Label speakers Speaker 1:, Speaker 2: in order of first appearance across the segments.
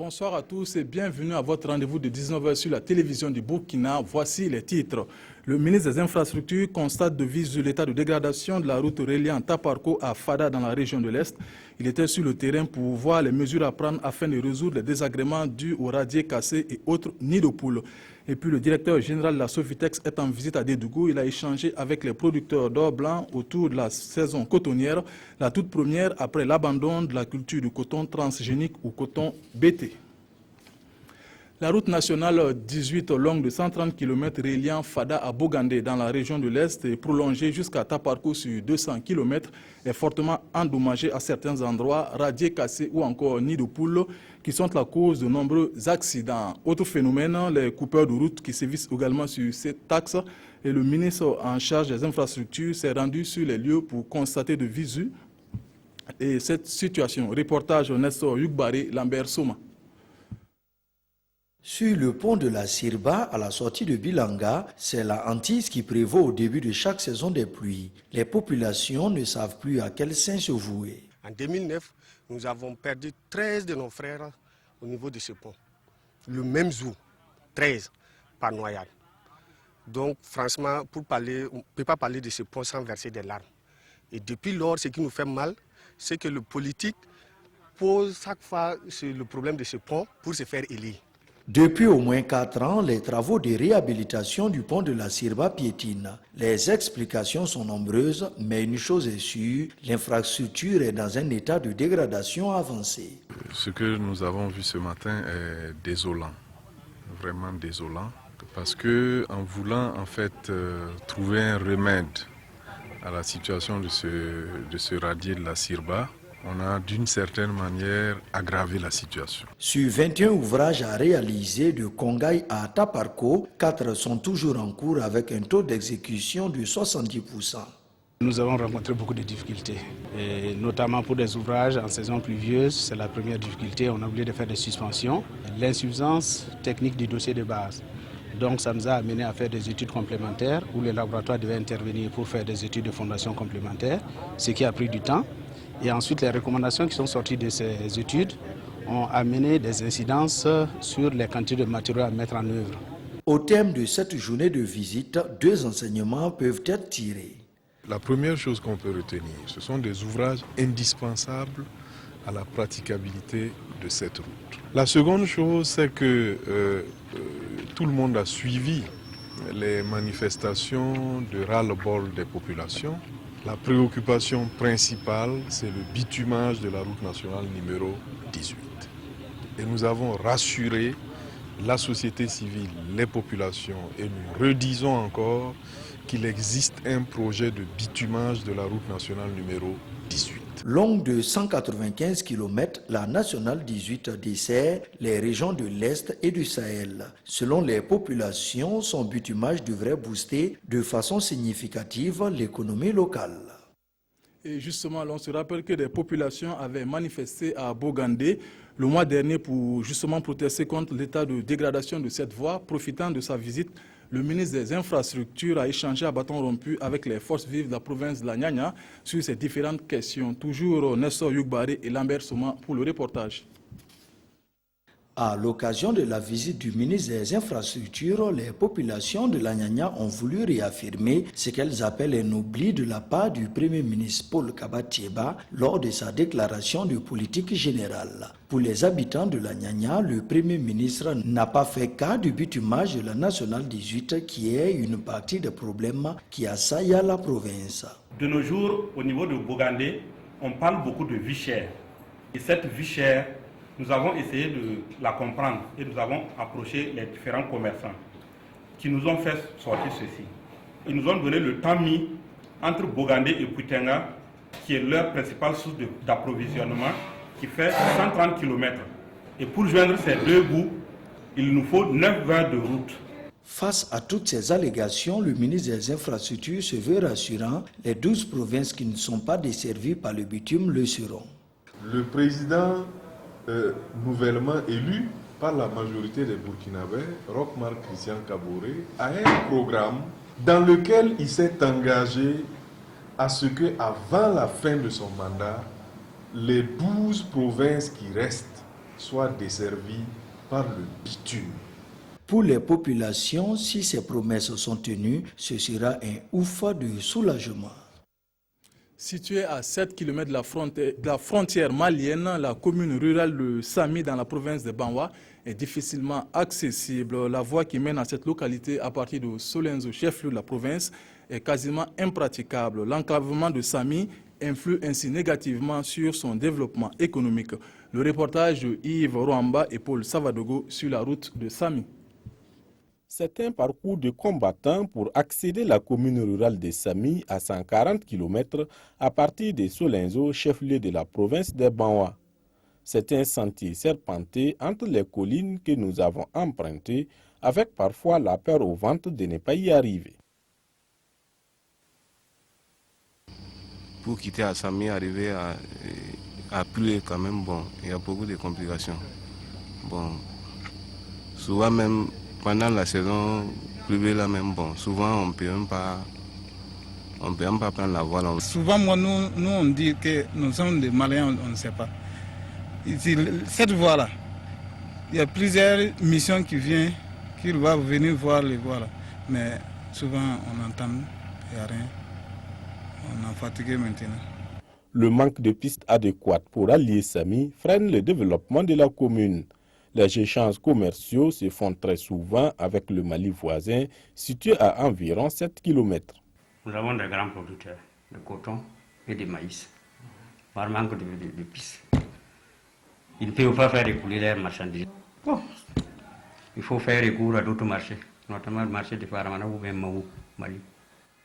Speaker 1: Bonsoir à tous et bienvenue à votre rendez-vous de 19h sur la télévision du Burkina. Voici les titres. Le ministre des Infrastructures constate de visu l'état de dégradation de la route reliant Taparko à Fada dans la région de l'Est. Il était sur le terrain pour voir les mesures à prendre afin de résoudre les désagréments dus aux radiers cassés et autres nids de poules. Et puis le directeur général de la Sofitex est en visite à Dédougou. Il a échangé avec les producteurs d'or blanc autour de la saison cotonnière, la toute première après l'abandon de la culture du coton transgénique ou coton BT. La route nationale 18 longue de 130 km reliant Fada à Bogandé dans la région de l'Est et prolongée jusqu'à Taparko sur 200 km est fortement endommagée à certains endroits, radiers cassés ou encore nids de poules qui sont la cause de nombreux accidents. Autre phénomène, les coupeurs de route qui sévissent également sur cette axe et le ministre en charge des infrastructures s'est rendu sur les lieux pour constater de visu et cette situation. Reportage Nestor Yugbari, Lambert Soma.
Speaker 2: Sur le pont de la Sirba, à la sortie de Bilanga, c'est la hantise qui prévaut au début de chaque saison des pluies. Les populations ne savent plus à quel saint se vouer.
Speaker 3: En 2009, nous avons perdu 13 de nos frères au niveau de ce pont. Le même jour, 13 par noyade. Donc franchement, pour parler, on ne peut pas parler de ce pont sans verser des larmes. Et depuis lors, ce qui nous fait mal, c'est que le politique pose chaque fois le problème de ce pont pour se faire élire.
Speaker 2: Depuis au moins 4 ans, les travaux de réhabilitation du pont de la Sirba piétinent. Les explications sont nombreuses, mais une chose est sûre, l'infrastructure est dans un état de dégradation avancé.
Speaker 4: Ce que nous avons vu ce matin est désolant, vraiment désolant, parce que en voulant en fait trouver un remède à la situation de ce radier de la Sirba, on a d'une certaine manière aggravé la situation.
Speaker 2: Sur 21 ouvrages à réaliser de Kongaï à Taparko, 4 sont toujours en cours avec un taux d'exécution de 70%.
Speaker 5: Nous avons rencontré beaucoup de difficultés, et notamment pour des ouvrages en saison pluvieuse. C'est la première difficulté, on a oublié de faire des suspensions. L'insuffisance technique du dossier de base. Donc ça nous a amené à faire des études complémentaires où le laboratoire devait intervenir pour faire des études de fondation complémentaires, ce qui a pris du temps. Et ensuite, les recommandations qui sont sorties de ces études ont amené des incidences sur les quantités de matériaux à mettre en œuvre.
Speaker 2: Au terme de cette journée de visite, 2 enseignements peuvent être tirés.
Speaker 4: La première chose qu'on peut retenir, ce sont des ouvrages indispensables à la praticabilité de cette route. La seconde chose, c'est que tout le monde a suivi les manifestations de ras-le-bol des populations. La préoccupation principale, c'est le bitumage de la route nationale numéro 18. Et nous avons rassuré la société civile, les populations, et nous redisons encore qu'il existe un projet de bitumage de la route nationale numéro 18.
Speaker 2: Longue de 195 km, la nationale 18 dessert les régions de l'Est et du Sahel. Selon les populations, son bitumage devrait booster de façon significative l'économie locale.
Speaker 1: Et justement, on se rappelle que des populations avaient manifesté à Bogandé le mois dernier pour justement protester contre l'état de dégradation de cette voie. Profitant de sa visite, le ministre des Infrastructures a échangé à bâton rompu avec les forces vives de la province de la Nyanya sur ces différentes questions. Toujours Nestor Yugbari et Lambert Soma pour le reportage.
Speaker 2: À l'occasion de la visite du ministre des Infrastructures, les populations de la Nyanya ont voulu réaffirmer ce qu'elles appellent un oubli de la part du Premier ministre Paul Kabatieba lors de sa déclaration de politique générale. Pour les habitants de la Nyanya, le Premier ministre n'a pas fait cas du bitumage de la Nationale 18 qui est une partie des problèmes qui assaillent la province.
Speaker 6: De nos jours, au niveau de Bogandé, on parle beaucoup de vie chère. Et cette vie chère, nous avons essayé de la comprendre et nous avons approché les différents commerçants qui nous ont fait sortir ceci. Ils nous ont donné le temps mis entre Bogandé et Puitenga, qui est leur principale source d'approvisionnement, qui fait 130 km. Et pour joindre ces deux bouts, il nous faut 9 heures de route.
Speaker 2: Face à toutes ces allégations, le ministre des Infrastructures se veut rassurant. Les 12 provinces qui ne sont pas desservies par le bitume le seront.
Speaker 4: Le président nouvellement élu par la majorité des Burkinabés, Roch-Marc Christian Kaboré, a un programme dans lequel il s'est engagé à ce qu'avant la fin de son mandat, les 12 provinces qui restent soit desservie par le bitume.
Speaker 2: Pour les populations, si ces promesses sont tenues, ce sera un ouf de soulagement.
Speaker 1: Située à 7 km de la frontière malienne, la commune rurale de Sami dans la province de Banwa est difficilement accessible. La voie qui mène à cette localité à partir de Solenzo, chef-lieu de la province, est quasiment impraticable. L'enclavement de Sami influe ainsi négativement sur son développement économique. Le reportage de Yves Rwamba et Paul Savadogo sur la route de Sami.
Speaker 7: C'est un parcours de combattants pour accéder à la commune rurale de Sami à 140 km à partir de Solenzo, chef-lieu de la province de Banwa. C'est un sentier serpenté entre les collines que nous avons emprunté avec parfois la peur au ventre de ne pas y arriver.
Speaker 8: Pour quitter Sami, arriver à Plué quand même, bon, il y a beaucoup de complications. Bon, souvent même pendant la saison privée là même, bon, souvent on ne peut même pas prendre la voie.
Speaker 9: Souvent, moi, nous on dit que nous sommes des Maliens, on ne sait pas. Ici, cette voie-là, il y a plusieurs missions qui viennent, qui vont venir voir les voies là. Mais souvent, on entend, il n'y a rien. On est fatigué maintenant.
Speaker 7: Le manque de pistes adéquates pour allier Sami freine le développement de la commune. Les échanges commerciaux se font très souvent avec le Mali voisin, situé à environ 7 km.
Speaker 10: Nous avons des grands producteurs de coton et de maïs, par manque de pistes. Ils ne peuvent pas faire écouler leurs marchandises. Bon, il faut faire recours à d'autres marchés, notamment le marché de Faramana ou même Maou, Mali.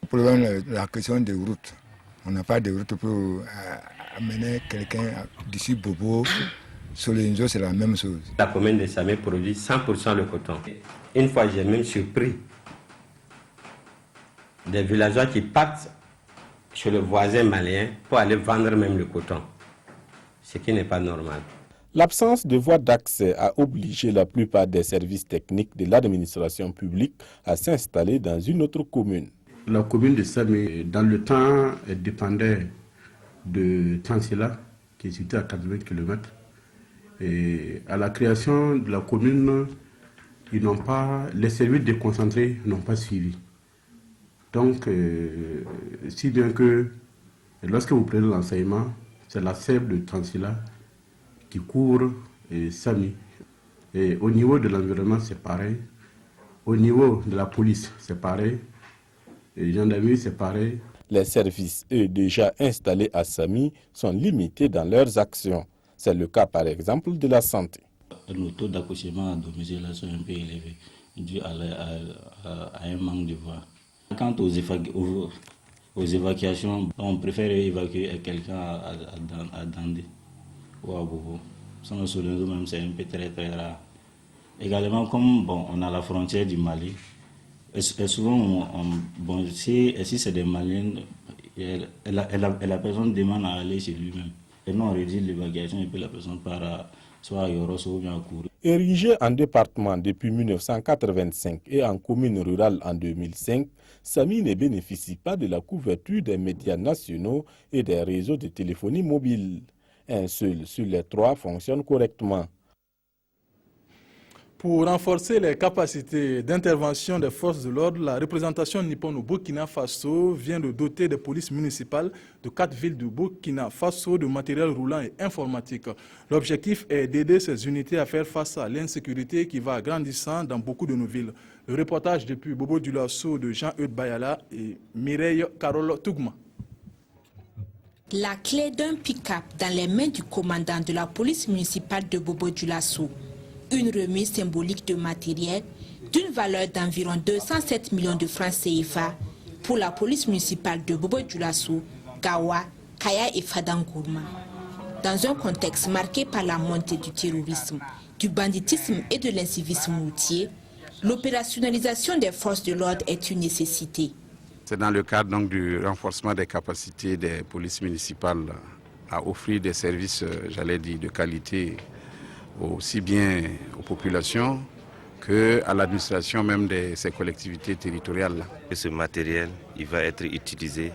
Speaker 11: Le problème, la question des routes. On n'a pas de route pour amener quelqu'un d'ici Bobo. Solenzo, c'est la même chose.
Speaker 10: La commune de Sami produit 100% le coton. Une fois, j'ai même surpris des villageois qui partent chez le voisin malien pour aller vendre même le coton, ce qui n'est pas normal.
Speaker 7: L'absence de voies d'accès a obligé la plupart des services techniques de l'administration publique à s'installer dans une autre commune.
Speaker 5: La commune de Sami, dans le temps, elle dépendait de Tansila, qui est située à 80 km. Et à la création de la commune, les services déconcentrés n'ont pas suivi. Donc, si bien que lorsque vous prenez l'enseignement, c'est la sève de Tansila qui couvre Sami. Et au niveau de l'environnement, c'est pareil. Au niveau de la police, c'est pareil. Et gendarmerie, c'est pareil.
Speaker 7: Les services, eux, déjà installés à Sami, sont limités dans leurs actions. C'est le cas, par exemple, de la santé.
Speaker 12: Nos taux d'accouchement à domicile sont un peu élevés, dû à un manque de voies. Quant aux évacuations, on préfère évacuer quelqu'un à Dandé ou à Bobo. Sans Solenzo, même, c'est un peu très rare. Également, comme on a la frontière du Mali, et souvent, si c'est des Maliens, la personne demande à aller chez lui-même. Et non, on réduit l'évacuation et puis la personne part soit à Yoros ou bien à Kourou.
Speaker 7: Érigé en département depuis 1985 et en commune rurale en 2005, Sami ne bénéficie pas de la couverture des médias nationaux et des réseaux de téléphonie mobile. Un seul sur les trois fonctionne correctement.
Speaker 1: Pour renforcer les capacités d'intervention des forces de l'ordre, la représentation nippone au Burkina Faso vient de doter des polices municipales de 4 villes du Burkina Faso de matériel roulant et informatique. L'objectif est d'aider ces unités à faire face à l'insécurité qui va grandissant dans beaucoup de nos villes. Le reportage depuis Bobo-Dioulasso de Jean-Eudes Bayala et Mireille Carole Tougma.
Speaker 13: La clé d'un pick-up dans les mains du commandant de la police municipale de Bobo-Dioulasso. Une remise symbolique de matériel d'une valeur d'environ 207 millions de francs CFA pour la police municipale de Bobo-Dioulasso, Gawa, Kaya et Fadangourma. Dans un contexte marqué par la montée du terrorisme, du banditisme et de l'incivisme routier, l'opérationnalisation des forces de l'ordre est une nécessité.
Speaker 14: C'est dans le cadre donc, du renforcement des capacités des polices municipales à offrir des services, j'allais dire, de qualité aussi bien aux populations qu'à l'administration même de ces collectivités territoriales.
Speaker 15: Et ce matériel, il va être utilisé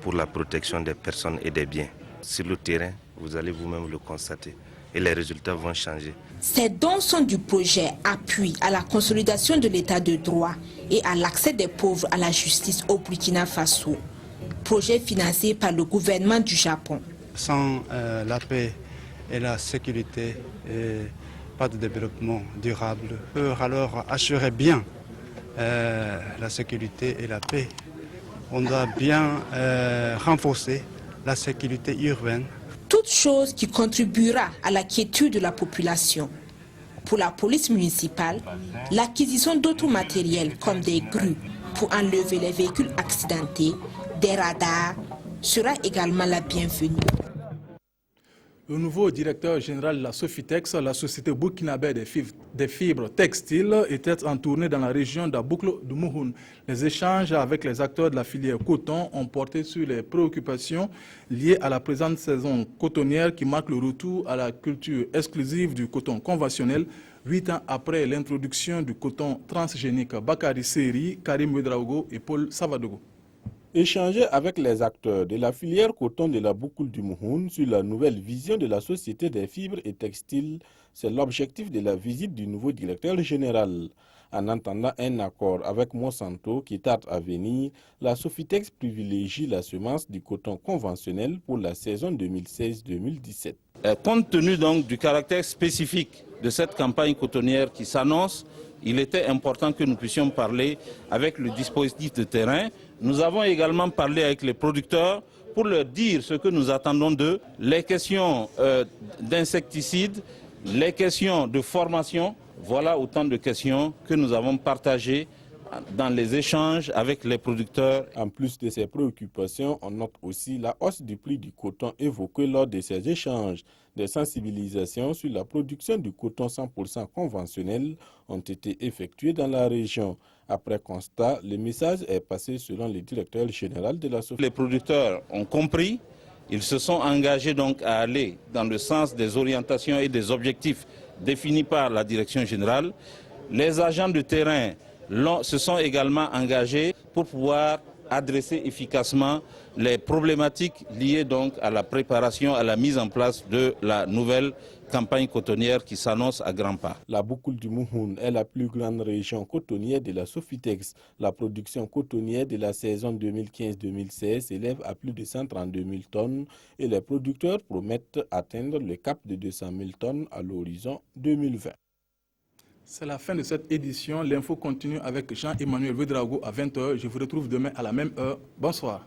Speaker 15: pour la protection des personnes et des biens. Sur le terrain, vous allez vous-même le constater. et les résultats vont changer.
Speaker 13: Ces dons sont du projet Appui à la consolidation de l'état de droit et à l'accès des pauvres à la justice au Burkina Faso. Projet financé par le gouvernement du Japon.
Speaker 16: Sans la paix et la sécurité, pas de développement durable. Alors assurer bien la sécurité et la paix. On doit bien renforcer la sécurité urbaine.
Speaker 13: Toute chose qui contribuera à la quiétude de la population. Pour la police municipale, l'acquisition d'autres matériels comme des grues pour enlever les véhicules accidentés, des radars, sera également la bienvenue.
Speaker 1: Le nouveau directeur général de la Sofitex, la société burkinabé des fibres textiles, était en tournée dans la région d'Abouklo de Mouhoun. Les échanges avec les acteurs de la filière coton ont porté sur les préoccupations liées à la présente saison cotonnière qui marque le retour à la culture exclusive du coton conventionnel 8 ans après l'introduction du coton transgénique. Bakary Seri, Karim Ouedraogo et Paul Savadogo.
Speaker 7: Échanger avec les acteurs de la filière coton de la Boukoul du Mouhoun sur la nouvelle vision de la Société des fibres et textiles, c'est l'objectif de la visite du nouveau directeur général. En entendant un accord avec Monsanto qui tarde à venir, la Sofitex privilégie la semence du coton conventionnel pour la saison 2016-2017.
Speaker 17: Compte tenu donc du caractère spécifique de cette campagne cotonnière qui s'annonce, il était important que nous puissions parler avec le dispositif de terrain. Nous avons également parlé avec les producteurs pour leur dire ce que nous attendons d'eux, les questions d'insecticides, les questions de formation. Voilà autant de questions que nous avons partagées dans les échanges avec les producteurs.
Speaker 7: En plus de ces préoccupations, on note aussi la hausse du prix du coton évoquée lors de ces échanges. Des sensibilisations sur la production du coton 100% conventionnel ont été effectuées dans la région. Après constat, le message est passé selon le directeur général de la Sofitex.
Speaker 17: Les producteurs ont compris, ils se sont engagés donc à aller dans le sens des orientations et des objectifs définis par la direction générale. Les agents de terrain se sont également engagés pour pouvoir adresser efficacement les problématiques liées donc à la préparation, à la mise en place de la nouvelle campagne cotonnière qui s'annonce à grands pas.
Speaker 7: La Boukoul du Mouhoun est la plus grande région cotonnière de la Sofitex. La production cotonnière de la saison 2015-2016 s'élève à plus de 132 000 tonnes et les producteurs promettent atteindre le cap de 200 000 tonnes à l'horizon 2020.
Speaker 1: C'est la fin de cette édition. L'info continue avec Jean-Emmanuel Ouedraogo à 20h. Je vous retrouve demain à la même heure. Bonsoir.